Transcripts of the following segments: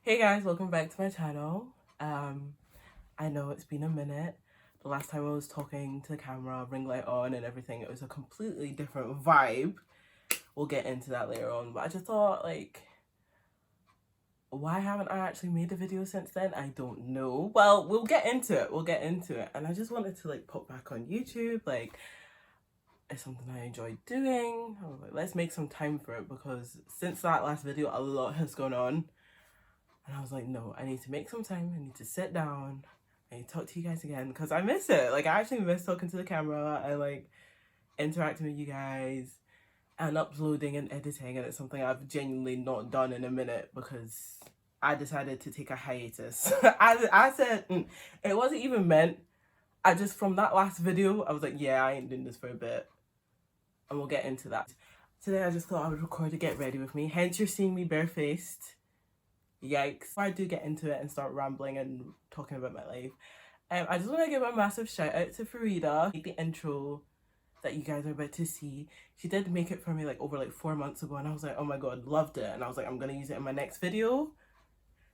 Hey guys, welcome back to my channel. I know it's been a minute. The last time I was talking to the camera, ring light on and everything, it was a completely different vibe. We'll get into that later on, but I just thought, like, why haven't I actually made a video since then? I don't know. Well, we'll get into it. And I just wanted to, like, pop back on YouTube. Like, it's something I enjoy doing. I was like, let's make some time for it, because since that last video, a lot has gone on. And I was like, no, I need to make some time. I need to sit down. I need to talk to you guys again, because I miss it. Like, I actually miss talking to the camera and, like, interacting with you guys and uploading and editing. And it's something I've genuinely not done in a minute, because I decided to take a hiatus. I said, it wasn't even meant. I just, from that last video, I was like, yeah, I ain't doing this for a bit. And we'll get into that. Today, I just thought I would record a get ready with me. Hence, you're seeing me barefaced. Yikes. Before I do get into it and start rambling and talking about my life, I just want to give a massive shout out to Farida. The intro that you guys are about to see, she did make it for me like over like 4 months ago, and I was like, oh my god, loved it. And I was like, I'm gonna use it in my next video.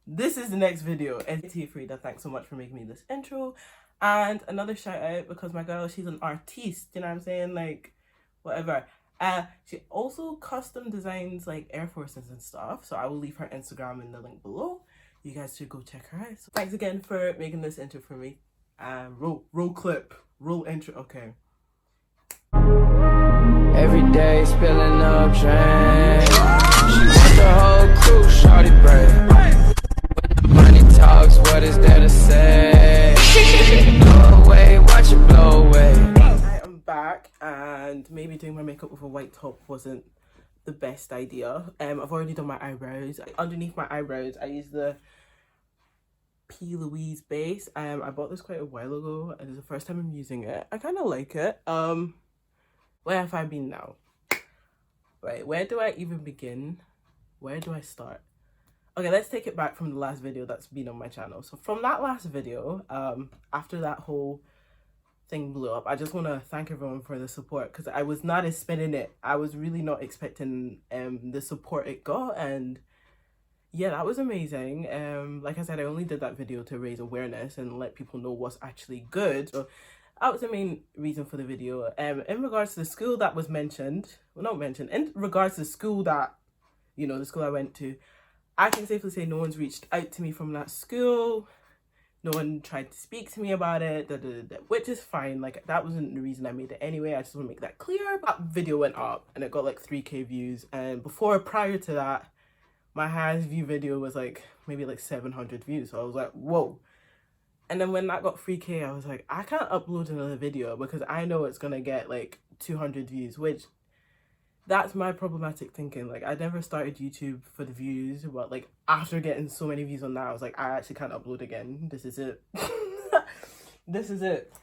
This is the next video. And to you, Farida, thanks so much for making me this intro. And another shout out, because my girl, she's an artiste, you know what I'm saying, like whatever. She also custom designs like Air Forces and stuff, so I will leave her Instagram in the link below. You guys should go check her out. So thanks again for making this intro for me. Roll clip, roll intro. Okay. Every day spilling up drain. She want the whole crew, shawty brave. When the money talks, what is there to say? Blow away, watch it blow away. I am back, and maybe doing my makeup with a white top wasn't the best idea. I've already done my eyebrows. Underneath my eyebrows, I use the P.Louise base. I bought this quite a while ago, and it's the first time I'm using it. I kind of like it. Where have I been now? Right, where do I even begin? Where do I start? Okay, let's take it back from the last video that's been on my channel. So from that last video, after that whole thing blew up, I just want to thank everyone for the support, because I was not expecting it. I was really not expecting the support it got, and yeah, that was amazing. Like I said, I only did that video to raise awareness and let people know what's actually good. So that was the main reason for the video. In regards to the school that was mentioned, well, not mentioned, in regards to the school that, you know, the school I went to, I can safely say no one's reached out to me from that school. No one tried to speak to me about it, which is fine. Like, that wasn't the reason I made it anyway. I just want to make that clear. That video went up and it got like 3k views. And prior to that, my highest view video was like maybe like 700 views. So I was like, whoa. And then when that got 3k, I was like, I can't upload another video because I know it's gonna get like 200 views, which that's my problematic thinking. Like, I never started YouTube for the views, but like after getting so many views on that, I was like, I actually can't upload again. This is it. This is it.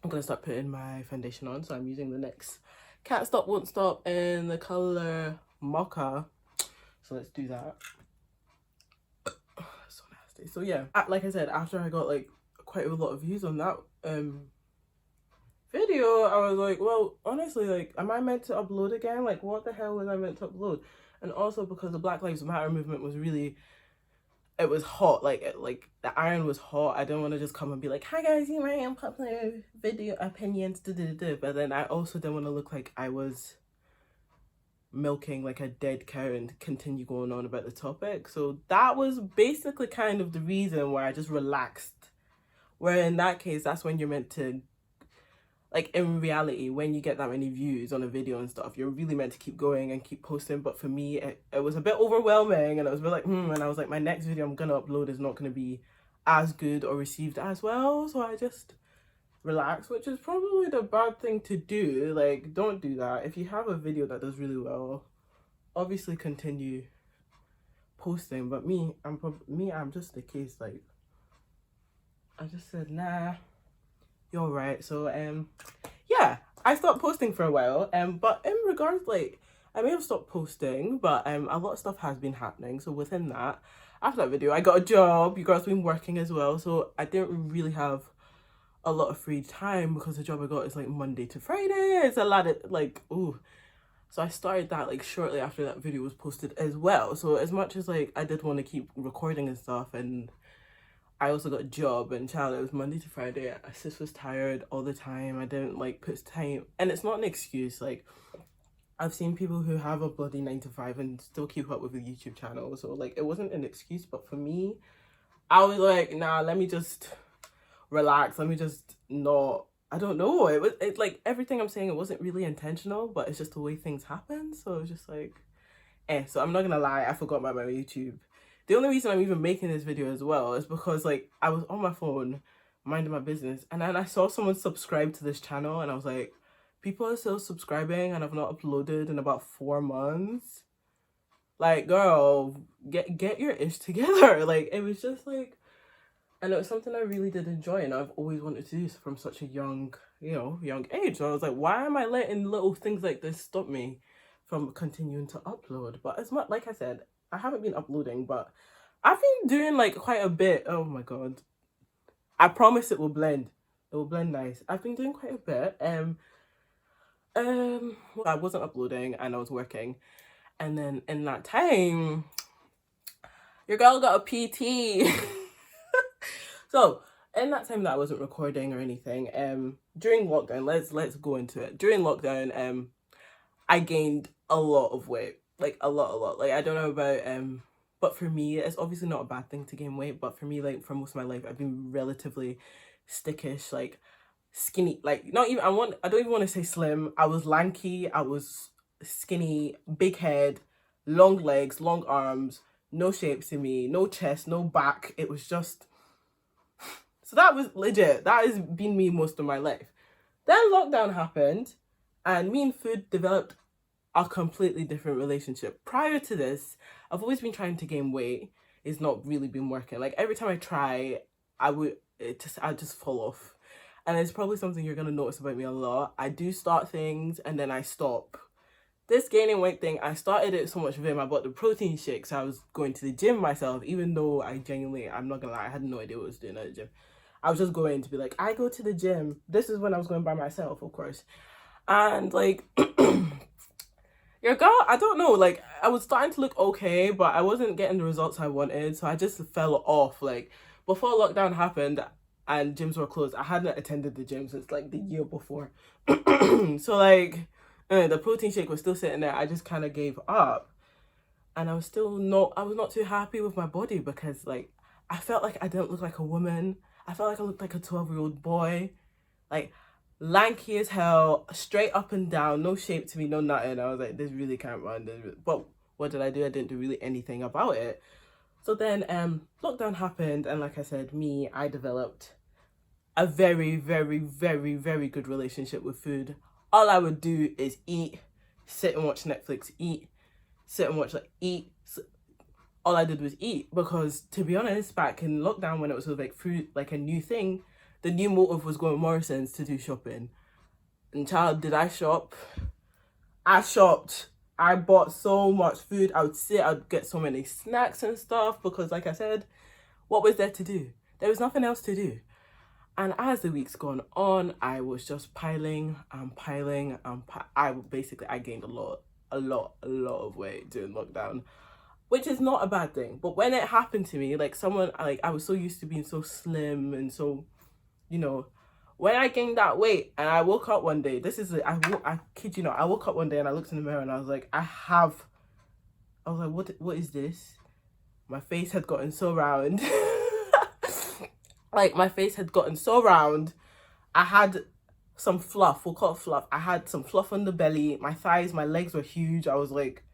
I'm gonna start putting my foundation on, so I'm using the NYX Can't Stop Won't Stop in the color Mocha. So let's do that. So nasty. So yeah, like I said, after I got like quite a lot of views on that video, I was like, well, honestly, like, am I meant to upload again? Like, what the hell was I meant to upload? And also because the Black Lives Matter movement was really, it was hot. Like the iron was hot. I didn't want to just come and be like, hi guys, you my unpopular video opinions, but then I also didn't want to look like I was milking like a dead cow and continue going on about the topic. So that was basically kind of the reason why I just relaxed. Where in that case, that's when you're meant to, like, in reality, when you get that many views on a video and stuff, you're really meant to keep going and keep posting. But for me, it was a bit overwhelming, and it was a bit like, and I was like, my next video I'm gonna upload is not gonna be as good or received as well. So I just relaxed, which is probably the bad thing to do. Like, don't do that. If you have a video that does really well, obviously continue posting. But I'm just the case, like, I just said, nah, you're right. So yeah, I stopped posting for a while, but in regards, like, I may have stopped posting, but a lot of stuff has been happening. So within that, after that video, I got a job. You guys been working as well, so I didn't really have a lot of free time, because the job I got is like Monday to Friday. It's a lot of like, ooh, So I started that like shortly after that video was posted as well. So as much as like I did want to keep recording and stuff, and I also got a job, and child, it was Monday to Friday. My sis was tired all the time. I didn't like put time, and it's not an excuse. Like, I've seen people who have a bloody 9 to 5 and still keep up with a YouTube channel. So like, it wasn't an excuse, but for me, I was like, nah, let me just relax. Let me just not, I don't know. It's like everything I'm saying, it wasn't really intentional, but it's just the way things happen. So it's just like, so I'm not gonna lie, I forgot about my YouTube. The only reason I'm even making this video as well is because like I was on my phone minding my business, and then I saw someone subscribe to this channel, and I was like, people are still subscribing and I've not uploaded in about 4 months. Like, girl, get your ish together. Like, it was just like, and it was something I really did enjoy, and I've always wanted to do from such a young age. So I was like, why am I letting little things like this stop me from continuing to upload? But as much, like I said, I haven't been uploading, but I've been doing like quite a bit. Oh my god, I promise it will blend. It will blend nice. I've been doing quite a bit. Well, I wasn't uploading and I was working, and then in that time, your girl got a PT. So in that time that I wasn't recording or anything, during lockdown, let's go into it. During lockdown, I gained a lot of weight, like a lot. Like, I don't know about but for me, it's obviously not a bad thing to gain weight, but for me, like, for most of my life, I've been relatively stickish, like skinny, like not even, I don't even want to say slim. I was lanky, I was skinny, big head, long legs, long arms, no shape to me, no chest, no back. It was just, so that was legit. That has been me most of my life. Then lockdown happened, and me and food developed a completely different relationship. Prior to this, I've always been trying to gain weight. It's not really been working. Like, every time I try, I just fall off. And it's probably something you're gonna notice about me a lot. I do start things and then I stop. This gaining weight thing, I started it so much vim. I bought the protein shakes. I was going to the gym myself, even though I'm not gonna lie, I had no idea what I was doing at the gym. I was just going to be like, I go to the gym. This is when I was going by myself, of course. And like, your girl, I don't know, like, I was starting to look okay, but I wasn't getting the results I wanted. So I just fell off. Like, before lockdown happened and gyms were closed, I hadn't attended the gym since like the year before. So like, the protein shake was still sitting there. I just kind of gave up. And I was not too happy with my body, because like, I felt like I didn't look like a woman. I felt like I looked like a 12-year-old boy, like lanky as hell, straight up and down, no shape to me, no nothing. I was like, this really can't run. But what did I do? I didn't do really anything about it. So then lockdown happened, and like I said, I developed a very, very, very, very good relationship with food. All I would do is eat, sit and watch Netflix, eat, sit and watch, like, eat. All I did was eat, because to be honest, back in lockdown, when it was like food, like a new thing, the new motive was going to Morrison's to do shopping. And child, did I shop? I shopped. I bought so much food. I'd get so many snacks and stuff, because like I said, what was there to do? There was nothing else to do. And as the weeks gone on, I was just piling. I gained a lot of weight during lockdown, which is not a bad thing. But when it happened to me, like, I was so used to being so slim and so, when I gained that weight and I woke up one day, I kid you not, I woke up one day and I looked in the mirror and I was like, what is this? My face had gotten so round. Like, my face had gotten so round. I had some fluff, we'll call it fluff. I had some fluff on the belly, my thighs, my legs were huge. I was like,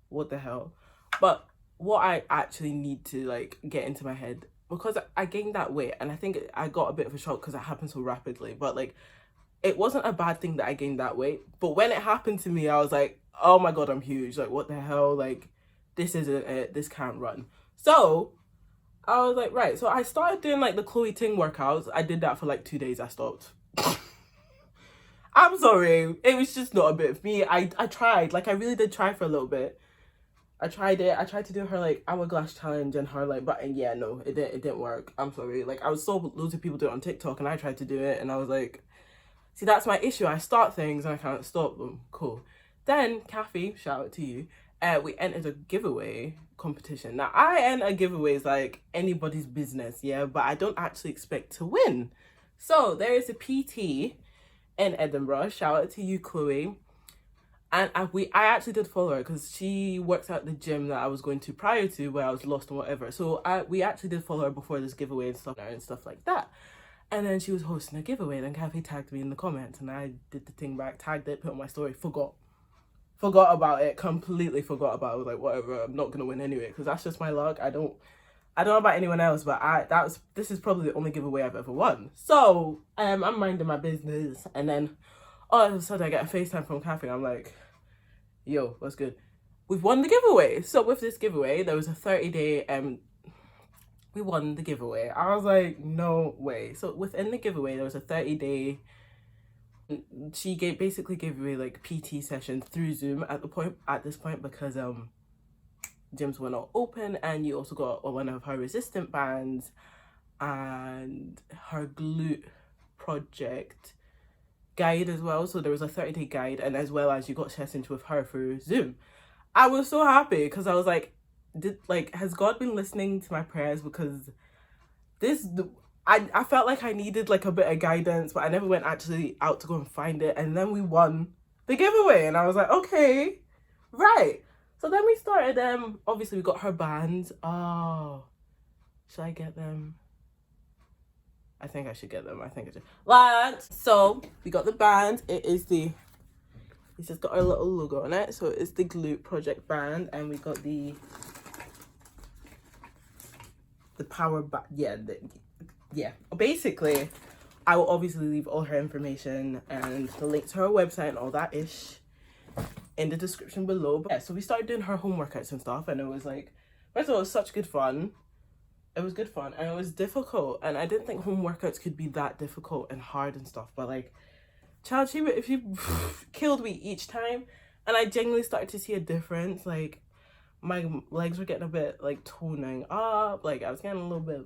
what the hell? But what I actually need to like get into my head, because I gained that weight, and I think I got a bit of a shock because it happened so rapidly, but like, it wasn't a bad thing that I gained that weight. But when it happened to me, I was like, oh my god, I'm huge. Like, what the hell? Like, this isn't it. This can't run. So I was like, right. So I started doing like the Chloe Ting workouts. I did that for like 2 days. I stopped. I'm sorry. It was just not a bit of me. I tried. Like, I really did try for a little bit. I tried it. I tried to do her like hourglass challenge and her like, but yeah, no, it didn't work. I'm sorry. Like, I saw loads of people do it on TikTok, and I tried to do it, and I was like, see, that's my issue. I start things and I can't stop them. Cool. Then Kathy, shout out to you, we entered a giveaway competition. Now I enter giveaways like anybody's business, yeah, but I don't actually expect to win. So there is a PT in Edinburgh. Shout out to you, Chloe. And I actually did follow her because she works at the gym that I was going to prior to, where I was lost and whatever. So we actually did follow her before this giveaway and stuff like that. And then she was hosting a giveaway. Then Kathy tagged me in the comments, and I did the thing back, tagged it, put on my story, forgot about it, completely forgot about it. I was like, whatever, I'm not gonna win anyway, because that's just my luck. I don't know about anyone else, but this is probably the only giveaway I've ever won. So I'm minding my business, and then all of a sudden I get a FaceTime from Kathy. I'm like, yo, what's good? We've won the giveaway. So with this giveaway, there was a 30-day we won the giveaway. I was like, no way. So within the giveaway, there was a 30-day. She basically gave away like PT sessions through Zoom at this point because gyms were not open, and you also got one of her resistant bands and her glute project guide as well. So there was a 30-day guide, and as well as you got sessions with her through Zoom. I was so happy because I was like, has God been listening to my prayers? Because I felt like I needed like a bit of guidance, but I never went actually out to go and find it. And then we won the giveaway, and I was like, okay, right. So then we started obviously we got her bands. Oh, should I get them? I think I should get them. I think I should. So we got the band. It's just got our little logo on it. So it's the glute project band, and we got the power band. Yeah. Basically, I will obviously leave all her information and the link to her website and all that ish in the description below. But yeah, so we started doing her home workouts and stuff, and it was like, first of all, it was such good fun. It was good fun, and it was difficult, and I didn't think home workouts could be that difficult and hard and stuff, but like, child, she killed me each time, and I genuinely started to see a difference. Like, my legs were getting a bit like toning up, like I was getting a little bit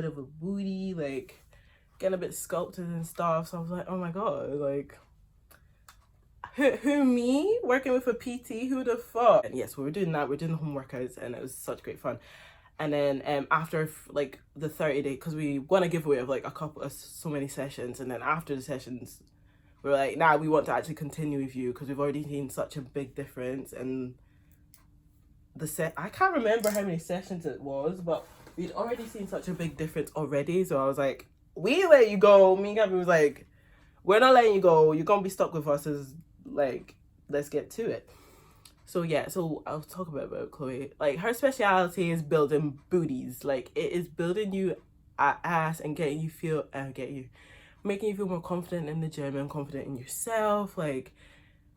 of a booty, like getting a bit sculpted and stuff. So I was like, oh my god, like who me working with a PT? Who would have thought? And yes, we were doing that. We're doing the home workouts, and it was such great fun. And then after like the 30-day, because we won a giveaway of like so many sessions, and then after the sessions, we were like, nah, we want to actually continue with you because we've already seen such a big difference. And I can't remember how many sessions it was, but we'd already seen such a big difference already. So I was like, we let you go. Me and Gabby was like, we're not letting you go. You're gonna be stuck with us. As like, let's get to it. So yeah, so I'll talk about Chloe. Like, her speciality is building booties. Like, it is building you ass and making you feel more confident in the gym and confident in yourself. Like,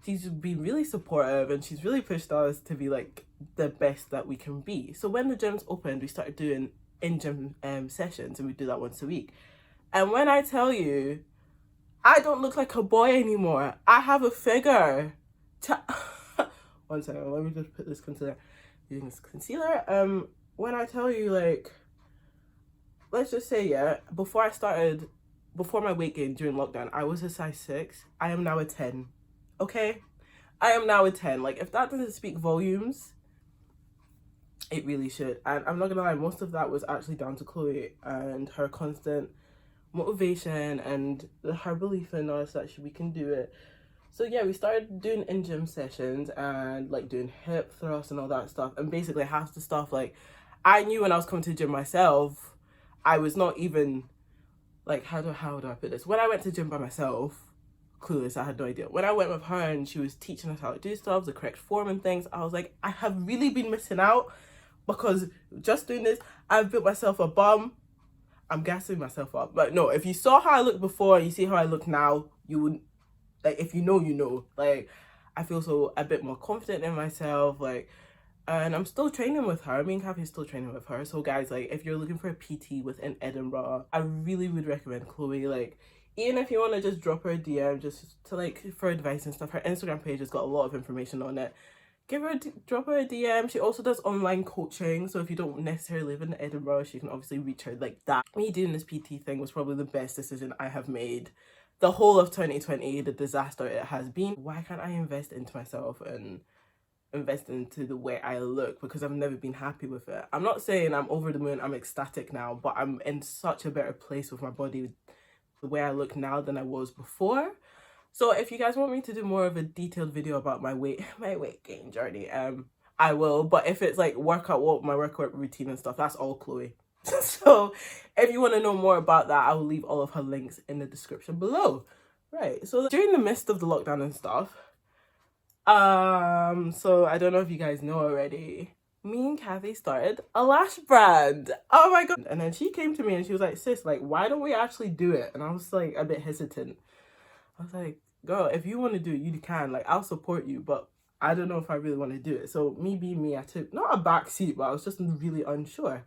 she's been really supportive, and she's really pushed us to be like the best that we can be. So when the gyms opened, we started doing in-gym sessions, and we do that once a week. And when I tell you, I don't look like a boy anymore. I have a figure. One second, let me just put this concealer. Using this concealer. When I tell you, like, let's just say, yeah, before my weight gain during lockdown, I was a size 6. I am now a 10. Okay? I am now a 10. Like, if that doesn't speak volumes, it really should. And I'm not gonna lie, most of that was actually down to Chloe and her constant motivation and her belief in us that we can do it. So yeah, we started doing in-gym sessions and like doing hip thrusts and all that stuff. And basically half the stuff, like, I knew when I was coming to the gym myself, I was not even like, how do I put this? When I went to the gym by myself, clueless, I had no idea. When I went with her and she was teaching us how to do stuff, the correct form and things, I was like, I have really been missing out, because just doing this, I've built myself a bum. I'm gassing myself up. But no, if you saw how I looked before and you see how I look now, you would, like, if you know, you know. Like, I feel so a bit more confident in myself, like, and I'm still training with her. Me and Kathy's still training with her. So guys, like, if you're looking for a PT within Edinburgh, I really would recommend Chloe. Like, even if you want to just drop her a DM just to, like, for advice and stuff, her Instagram page has got a lot of information on it. Drop her a DM. She also does online coaching, so if you don't necessarily live in Edinburgh, she can obviously reach her like that. Me doing this PT thing was probably the best decision I have made the whole of 2020, the disaster it has been. Why can't I invest into myself and invest into the way I look? Because I've never been happy with it. I'm not saying I'm over the moon, I'm ecstatic now, but I'm in such a better place with my body, the way I look now than I was before. So if you guys want me to do more of a detailed video about my weight gain journey, I will. But if it's like my workout routine and stuff, that's all Chloe. So if you want to know more about that, I will leave all of her links in the description below. Right, so during the midst of the lockdown and stuff, so I don't know if you guys know already, me and Kathy started a lash brand. Oh my god. And then she came to me and she was like, sis, like, why don't we actually do it? And I was like a bit hesitant. I was like, girl, if you want to do it, you can. Like, I'll support you, but I don't know if I really want to do it. So me being me, I took not a back seat, but I was just really unsure.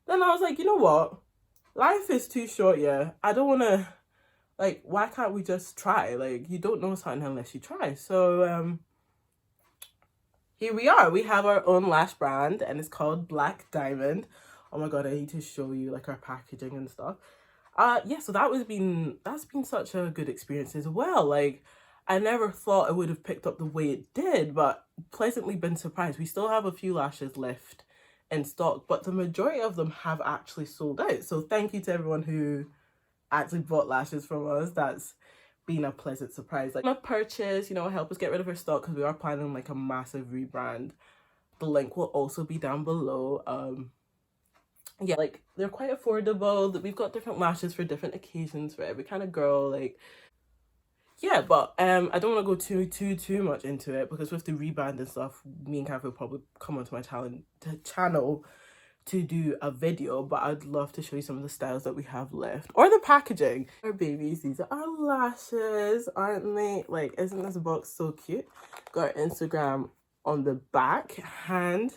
Then I was like, you know what? Life is too short, yeah. I don't want to, like, why can't we just try? Like, you don't know something unless you try. So here we are. We have our own lash brand and it's called Black Diamond. Oh my god, I need to show you like our packaging and stuff. Yeah, so that's been such a good experience as well. Like, I never thought it would have picked up the way it did, but pleasantly been surprised. We still have a few lashes left in stock, but the majority of them have actually sold out. So thank you to everyone who actually bought lashes from us. That's been a pleasant surprise. Like, a purchase, you know, help us get rid of our stock because we are planning like a massive rebrand. The link will also be down below. Yeah, like, they're quite affordable. That we've got different lashes for different occasions for every kind of girl. Like, yeah, but I don't want to go too much into it because with the rebrand and stuff, me and Kathy will probably come onto my channel to do a video, but I'd love to show you some of the styles that we have left or the packaging. Our babies, these are our lashes, aren't they? Like, isn't this box so cute? Got our Instagram on the back hand.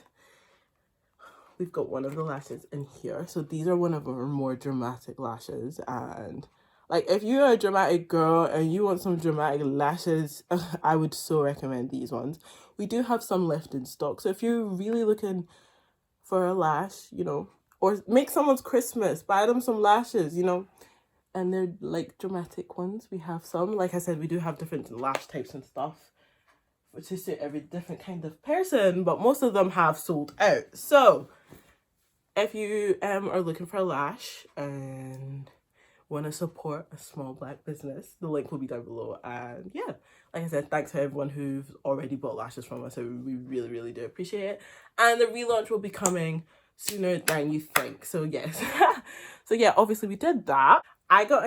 We've got one of the lashes in here. So these are one of our more dramatic lashes, and like, if you're a dramatic girl and you want some dramatic lashes, I would so recommend these ones. We do have some left in stock. So if you're really looking for a lash, you know, or make someone's Christmas, buy them some lashes, you know, and they're like dramatic ones. We have some, like I said, we do have different lash types and stuff to suit every different kind of person, but most of them have sold out. So if you are looking for a lash and want to support a small black business, the link will be down below. And yeah, like I said, thanks to everyone who's already bought lashes from us. So we really do appreciate it. And the relaunch will be coming sooner than you think. So yes. So yeah, obviously we did that. I got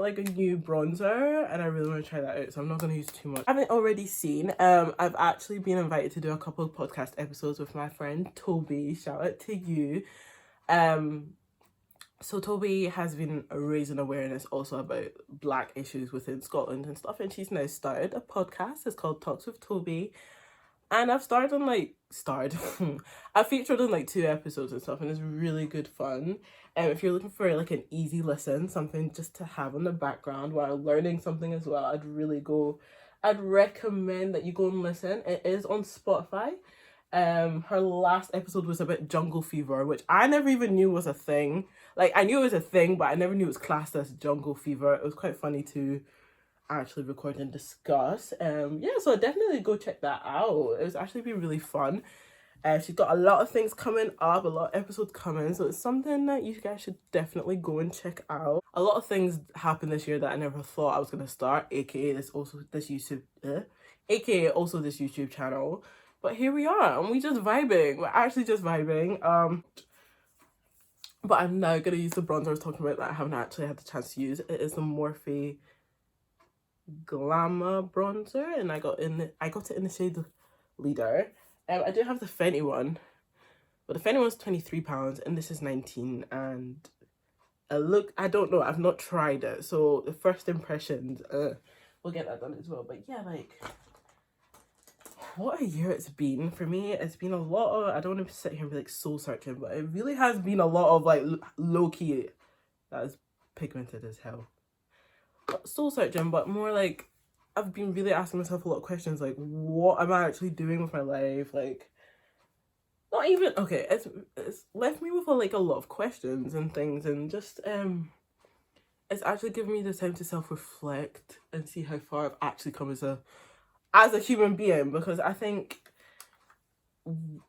like a new bronzer and I really want to try that out, so I'm not going to use too much. I haven't already seen, I've actually been invited to do a couple of podcast episodes with my friend TOBE. Shout out to you. So TOBE has been raising awareness also about black issues within Scotland and stuff, and she's now started a podcast. It's called Talks with TOBE, and I've I've featured in like 2 episodes and stuff, and it's really good fun. And if you're looking for like an easy listen, something just to have in the background while learning something as well, I'd recommend that you go and listen. It is on Spotify. Her last episode was about jungle fever, which I never even knew was a thing. Like, I knew it was a thing, but I never knew it was classed as jungle fever. It was quite funny to actually record and discuss. Yeah, so definitely go check that out. It was actually been really fun. She's got a lot of things coming up, a lot of episodes coming, so it's something that you guys should definitely go and check out. A lot of things happened this year that I never thought I was going to start, aka this YouTube channel. But here we are, and we're actually just vibing. But I'm now going to use the bronzer I was talking about that I haven't actually had the chance to use. It is the Morphe Glamour bronzer, and I got it in the shade Leader. I do have the Fenty one, but the Fenty one's £23 and this is 19, and I don't know, I've not tried it, so the first impressions, we'll get that done as well. But yeah, like, what a year it's been for me. It's been a lot of, I don't want to sit here and be like soul searching, but it really has been a lot of like low-key, that is pigmented as hell, soul searching, but more like I've been really asking myself a lot of questions, like, what am I actually doing with my life? Like, not even, okay, it's left me with like a lot of questions and things, and just it's actually given me the time to self-reflect and see how far I've actually come as a human being, because I think,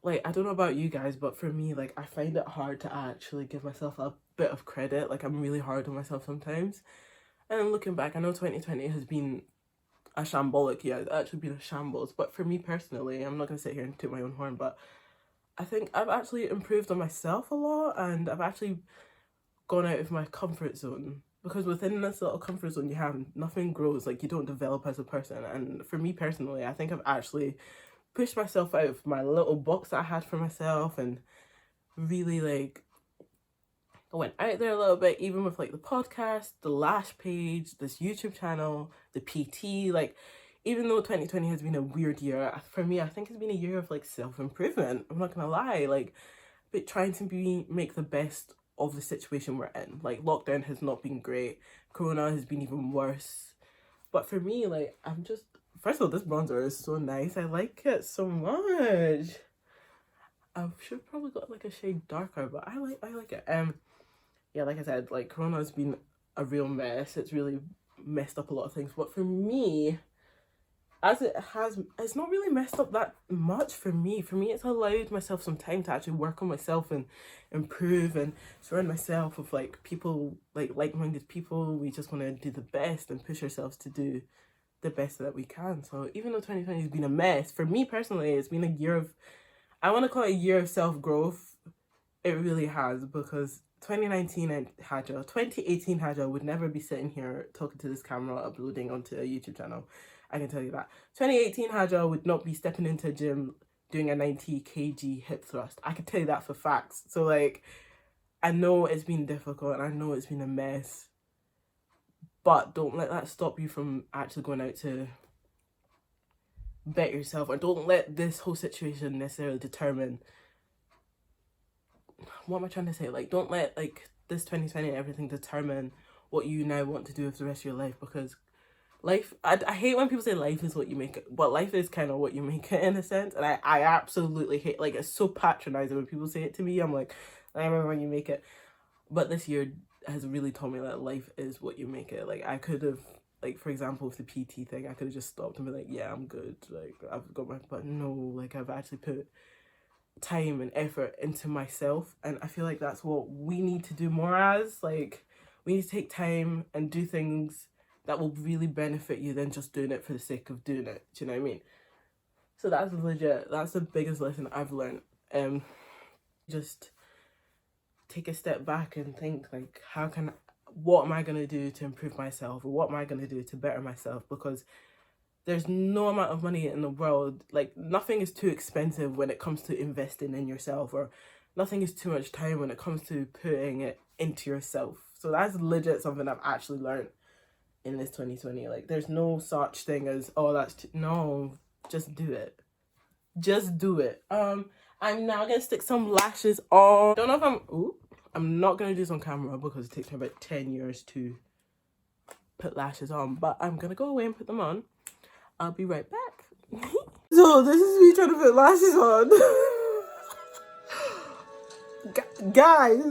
like, I don't know about you guys, but for me, like, I find it hard to actually give myself a bit of credit. Like, I'm really hard on myself sometimes. And then looking back, I know 2020 has been a shambolic year. It's actually been a shambles. But for me personally, I'm not going to sit here and toot my own horn, but I think I've actually improved on myself a lot, and I've actually gone out of my comfort zone. Because within this little comfort zone you have, nothing grows. Like, you don't develop as a person. And for me personally, I think I've actually pushed myself out of my little box that I had for myself, and really, like, I went out there a little bit, even with like the podcast, the Lash page, this YouTube channel, the PT. Like, even though 2020 has been a weird year, for me, I think it's been a year of like self-improvement. I'm not gonna lie, like, but trying to make the best of the situation we're in. Like, lockdown has not been great. Corona has been even worse. But for me, like, I'm just, first of all, this bronzer is so nice. I like it so much. I should probably got like a shade darker, but I like it. Yeah, like I said, like, Corona has been a real mess. It's really messed up a lot of things. But for me, it's not really messed up that much for me. For me, it's allowed myself some time to actually work on myself and improve, and surround myself with like people, like-minded people. We just want to do the best and push ourselves to do the best that we can. So even though 2020 has been a mess, for me personally, it's been a year of, I want to call it a year of self-growth. It really has, because 2019 and Hajra, 2018 Hajra would never be sitting here talking to this camera, uploading onto a YouTube channel. I can tell you that. 2018 Hajra would not be stepping into a gym doing a 90 kg hip thrust. I can tell you that for facts. So, like, I know it's been difficult and I know it's been a mess, but don't let that stop you from actually going out to bet yourself, or don't let this whole situation necessarily determine, what am I trying to say? Like, don't let, like, this 2020 and everything determine what you now want to do with the rest of your life, because life, I hate when people say life is what you make it, but life is kind of what you make it in a sense. And I absolutely hate, like, it's so patronizing when people say it to me. I'm like, I remember when you make it. But this year has really taught me that life is what you make it. Like, I could have, like, for example, with the PT thing, I could have just stopped and be like, yeah, I'm good. Like, I've got my, but no, like, I've actually put time and effort into myself, and I feel like that's what we need to do more as. Like, we need to take time and do things that will really benefit you than just doing it for the sake of doing it. Do you know what I mean? So that's legit, that's the biggest lesson I've learned. Just take a step back and think, like, what am I going to do to improve myself, or what am I going to do to better myself? Because there's no amount of money in the world, like, nothing is too expensive when it comes to investing in yourself, or nothing is too much time when it comes to putting it into yourself. So that's legit something I've actually learned in this 2020. Like, there's no such thing as, oh, no, just do it. Just do it. I'm now gonna stick some lashes on. Don't know if I'm not gonna do this on camera because it takes me about 10 years to put lashes on, but I'm gonna go away and put them on. I'll be right back. So this is me trying to put lashes on. Guys,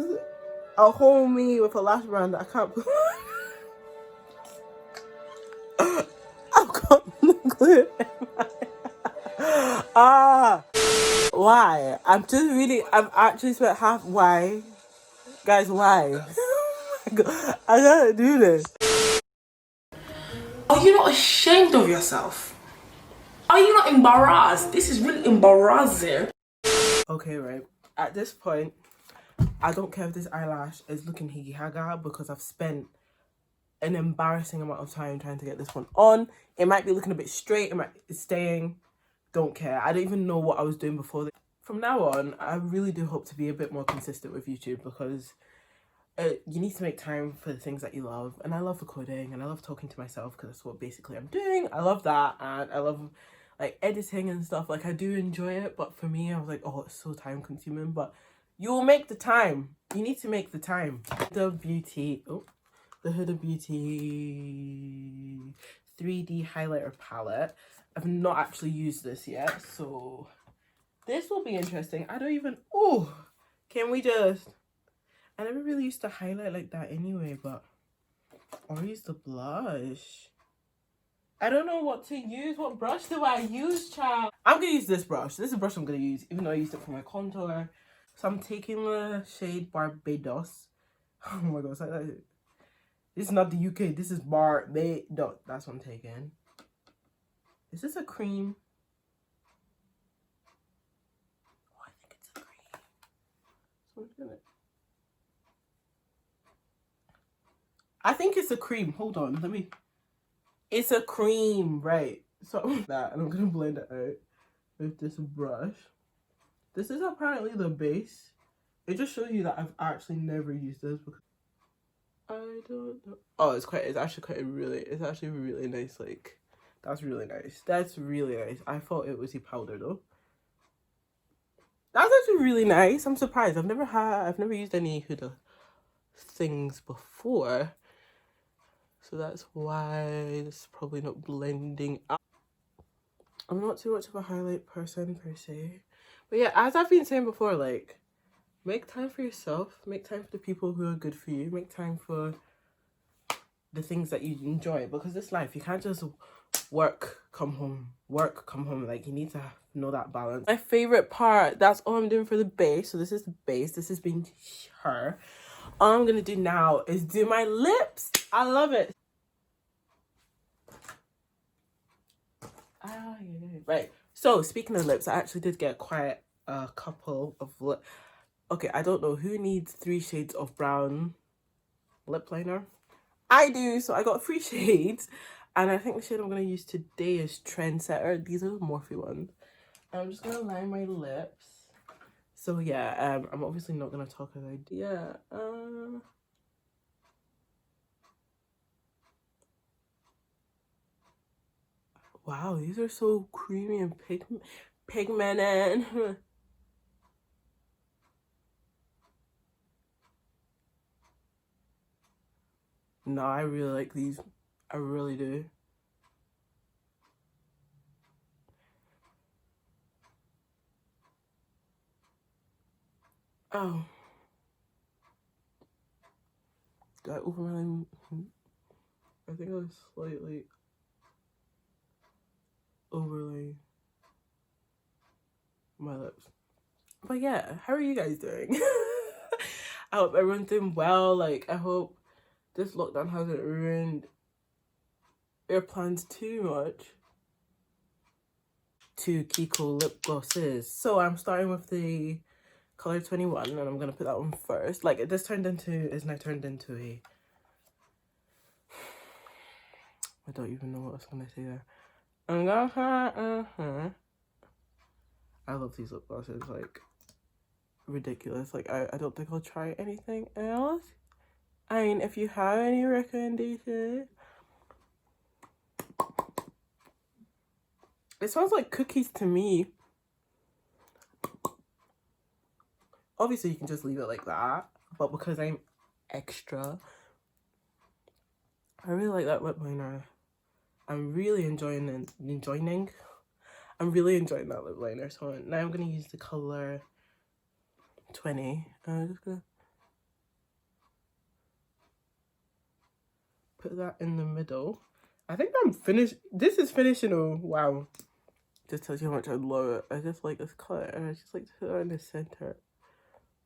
a whole me with a lash brand that I can't put. I've got no clue. Why? I've actually spent why? Guys, why? Oh my God, I gotta do this. Are you not ashamed of yourself? Are you not embarrassed? This is really embarrassing. Okay, right. At this point, I don't care if this eyelash is looking higgy haga, because I've spent an embarrassing amount of time trying to get this one on. It might be looking a bit straight, it might be staying. Don't care. I don't even know what I was doing before this. From now on, I really do hope to be a bit more consistent with YouTube, because you need to make time for the things that you love. And I love recording, and I love talking to myself, because that's what basically I'm doing. I love that, and I love, like, editing and stuff. Like, I do enjoy it, but for me, I was like, oh, it's so time consuming. But you will make the time. You need to make the time. The Huda Beauty 3D highlighter palette. I've not actually used this yet, so this will be interesting. I don't even, can we just, I never really used to highlight like that anyway, but Or use the blush. I don't know what to use. What brush do I use, child? I'm gonna use this brush. This is a brush I'm gonna use, even though I used it for my contour. So I'm taking the shade Barbados. Oh my god, it's like that. This is not the UK. This is Barbados. That's what I'm taking. Is this a cream? Oh, I think it's a cream. So I'm gonna... I think it's a cream. Hold on, let me... It's a cream, right? So that, and I'm gonna blend it out with this brush. This is apparently the base. It just shows you that I've actually never used this because I don't know. Oh, it's actually really nice. Like, that's really nice. That's really nice. I thought it was a powder though. That's actually really nice. I'm surprised. I've never used any Huda things before. So that's why it's probably not blending up. I'm not too much of a highlight person per se. But yeah, as I've been saying before, like, make time for yourself. Make time for the people who are good for you. Make time for the things that you enjoy. Because this life, you can't just work, come home. Work, come home. Like, you need to know that balance. My favorite part, that's all I'm doing for the base. So this is the base. This has been her. All I'm going to do now is do my lips. I love it. Right. So, speaking of lips, I actually did get quite a couple of lip. Okay, I don't know who needs 3 shades of brown lip liner. I do, so I got 3 shades. And I think the shade I'm going to use today is Trendsetter. These are the Morphe ones. And I'm just going to line my lips. So, yeah, I'm obviously not going to talk as I do. Yeah, wow, these are so creamy and pigmented. No, I really like these. I really do. Oh. Did I overline? I think I was slightly overlaying my lips. But yeah, how are you guys doing? I hope everyone's doing well. Like, I hope this lockdown hasn't ruined your plans too much. 2 Kiko lip glosses. So I'm starting with the color 21 and I'm gonna put that one first. Like, this is now turned into a... I don't even know what I was gonna say there. I love these lip glosses, like, ridiculous. Like, I don't think I'll try anything else. I mean, if you have any recommendations. It smells like cookies to me. Obviously, you can just leave it like that. But because I'm extra, I really like that lip liner. I'm really enjoying that lip liner. So now I'm going to use the color 20. I'm just going to put that in the middle. I think I'm finished. This is finishing. Oh, wow. Just tells you how much I love it. I just like this color. And I just like to put it in the center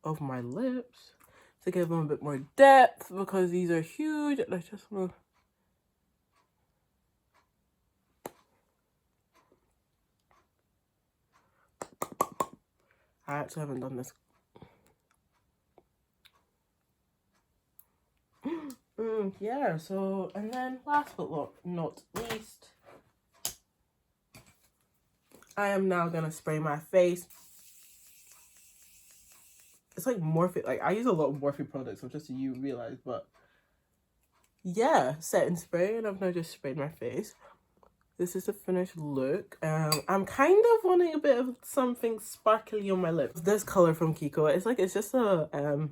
of my lips to give them a bit more depth because these are huge. And I just want to... I actually haven't done this. Yeah, so, and then last but not least, I am now gonna spray my face. It's like Morphe, like, I use a lot of Morphe products, so just so you realize, but yeah, set and spray, and I've now just sprayed my face. This is the finished look. I'm kind of wanting a bit of something sparkly on my lips. This color from Kiko, it's just a,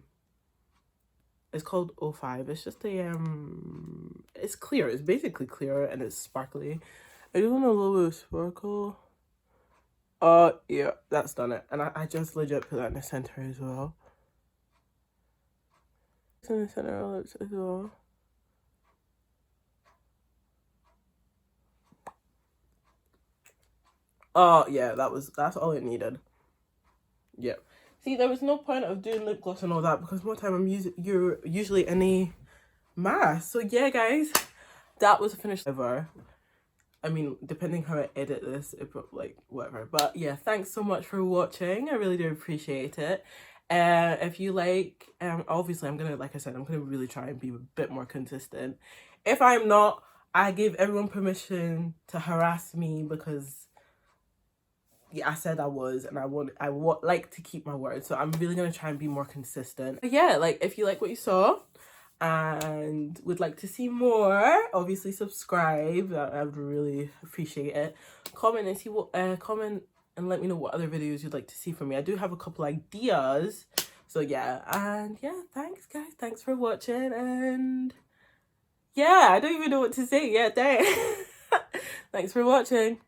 it's called 05. It's just a, it's clear. It's basically clear and it's sparkly. I do want a little bit of sparkle. Yeah, that's done it. And I just legit put that in the center as well. It's in the center of lips as well. Oh yeah, that's all it needed. Yeah. See, there was no point of doing lip gloss and all that because more time you're usually any mask. So yeah, guys, that was a finished ever. I mean, depending how I edit this, it like whatever. But yeah, thanks so much for watching. I really do appreciate it. If you like, obviously I'm gonna, like I said, I'm gonna really try and be a bit more consistent. If I'm not, I give everyone permission to harass me because yeah, I said I was, and I like to keep my word. So I'm really gonna try and be more consistent. But yeah, like if you like what you saw and would like to see more, obviously subscribe. I would really appreciate it. Comment and see what comment and let me know what other videos you'd like to see from me. I do have a couple ideas. So yeah, and yeah, thanks guys. Thanks for watching, and yeah, I don't even know what to say. Yeah, thanks. Thanks for watching.